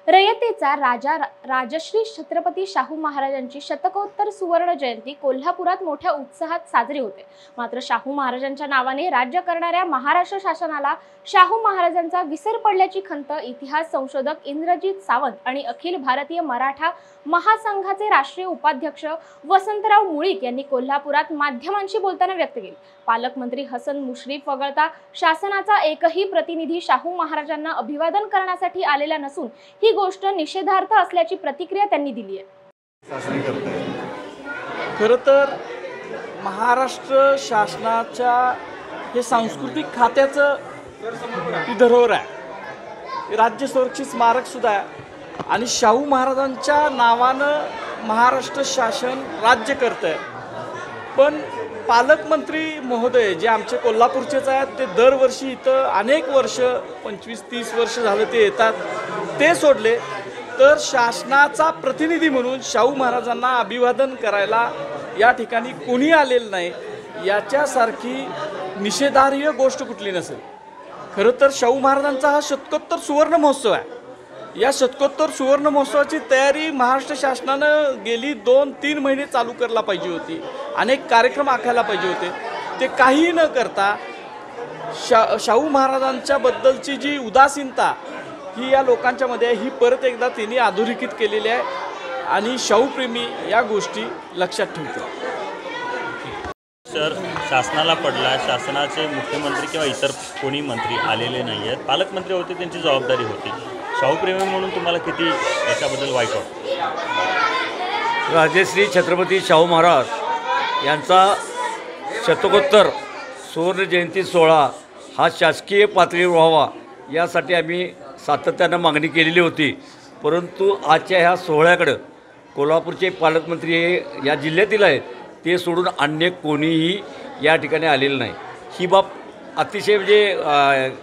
रयतेचा राजा राजश्री छत्रपती शाहू महाराजांची शतकोत्तर सुवर्ण जयंती कोल्हापुरात मोठ्या उत्साहात साजरी होते। मात्र शाहू महाराजांच्या नावाने राज्य करणाऱ्या महाराष्ट्र शासनाला शाहू महाराजांचा विसर पडल्याची खंत इतिहास संशोधक इंद्रजीत सावंत आणि अखिल भारतीय मराठा महासंघाचे राष्ट्रीय उपाध्यक्ष वसंतराव मुळीक यांनी कोल्हापुरात माध्यमांशी बोलताना व्यक्त केली। पालकमंत्री हसन मुश्रीफ वगळता शासनाचा एकही प्रतिनिधी शाहू महाराजांना अभिवादन करण्यासाठी आलेला नसून ही गोष्ट निषेधार्थ असल्याची प्रतिक्रिया त्यांनी दिली आहे। खरं तर महाराष्ट्र शासनाच्या हे सांस्कृतिक खात्याचं ही धरोहर आहे, राज्य संरक्षित स्मारक सुद्धा आहे आणि शाहू महाराजांच्या नावानं महाराष्ट्र शासन राज्य करतंय। पण पालकमंत्री महोदय जे आमचे कोल्हापूरचेच आहेत ते दरवर्षी इथं अनेक वर्ष 25-30 वर्ष झालं ते येतात। ते सोडले तर शासनाचा प्रतिनिधी म्हणून शाहू महाराजांना अभिवादन करायला या ठिकाणी कोणी आलेलं नाही, याच्यासारखी निषेधार्ह गोष्ट कुठली नसेल। खरं तर शाहू महाराजांचा हा शतकोत्तर सुवर्ण महोत्सव आहे। या शतकोत्तर सुवर्ण महोत्सवाची तयारी महाराष्ट्र शासनानं गेली 2-3 महिने चालू करायला पाहिजे होती, अनेक कार्यक्रम आखायला पाहिजे होते। ते काही न करता शाहू महाराजांच्या बद्दलची जी उदासीनता ही या लोकांच्यामध्ये आहे, ही परत एकदा त्यांनी अधोरेखित केलेली आहे आणि शाहूप्रेमी या गोष्टी लक्षात ठेवतात। सर, शासनाला पडला, शासनाचे मुख्यमंत्री किंवा इतर कोणी मंत्री आलेले नाही आहेत, पालकमंत्री होते त्यांची जबाबदारी होती। शाहूप्रेमी म्हणून तुम्हाला किती याच्याबद्दल वाईट वाटतं? राजश्री छत्रपती शाहू महाराज यांचा शतकोत्तर सुवर्ण जयंती सोहळा हा शासकीय पातळीवर व्हावा यासाठी आम्ही सातत्यानं मागणी केलेली होती। परंतु आजच्या ह्या सोहळ्याकडं कोल्हापूरचे पालकमंत्री हे या जिल्ह्यातील आहेत, ते सोडून अन्य कोणीही या ठिकाणी आलेलं नाही। ही बाब अतिशय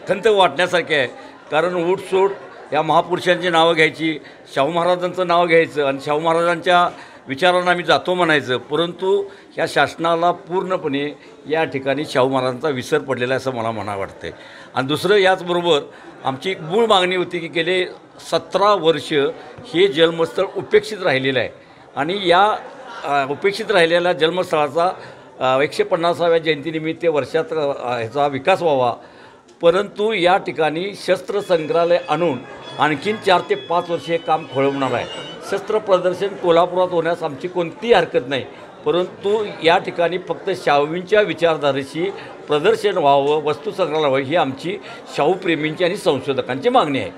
खंत वाटण्यासारखी आहे, कारण उठसूट या महापुरुषांची नावं घ्यायची, शाहू महाराजांचं नाव घ्यायचं आणि शाहू महाराजांच्या विचारांना आम्ही जातो म्हणायचं, परंतु ह्या शासनाला पूर्णपणे या ठिकाणी शाहू महाराजांचा विसर पडलेला आहे असं मला म्हणावं वाटते। आणि दुसरं याचबरोबर आमची एक मूळ मागणी होती की गेले 17 वर्ष हे जन्मस्थळ उपेक्षित राहिलेलं आहे आणि या उपेक्षित राहिलेल्या जन्मस्थळाचा 150व्या जयंतीनिमित्त वर्षात ह्याचा विकास व्हावा। परंतु या ठिकाणी शस्त्र संग्रहालय आणून आणखीन 4 ते 5 वर्ष हे काम खोळंबणार आहे। शस्त्र प्रदर्शन कोल्हापुरात होण्यास आमची कोणतीही हरकत नाही, परंतु या ठिकाणी फक्त शाहूंच्या विचारधारेशी प्रदर्शन व्हावं, वस्तू संग्रहालय व्हावं ही आमची शाहूप्रेमींची आणि संशोधकांची मागणी आहे।